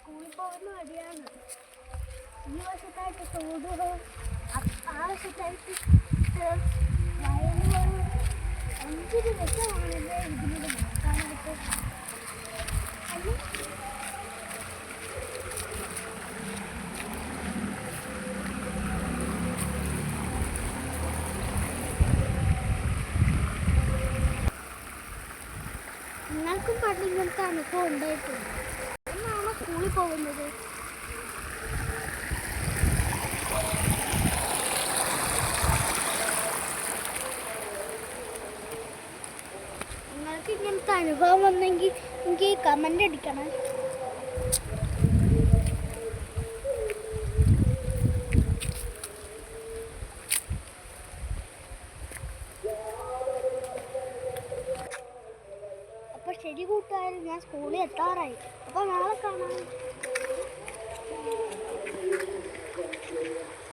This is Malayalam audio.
സ്കൂളിൽ പോകുന്ന വഴിയാണ്. ഈ വശത്തായിട്ട് തോടുകൾ, ആ വശത്തായിട്ട് വയലുകൾ. എന്തൊരു രസമാണല്ലേ ഇതിലൂടെ നടക്കാനായിട്ട്. നിങ്ങൾക്കും പണ്ട് ഇങ്ങനത്തെ അനുഭവം ഉണ്ടായിട്ടുണ്ട്. എന്നാണോ സ്കൂളിൽ പോകുന്നത്? നിങ്ങൾക്ക് ഇങ്ങനത്തെ അനുഭവം വന്നെങ്കിൽ എനിക്ക് കമൻ്റ് അടിക്കണം. അപ്പോൾ ശരി കൂട്ടുകാർ, ഞാൻ സ്കൂളിൽ എത്താറായി. അപ്പോൾ നാളെ കാണാം.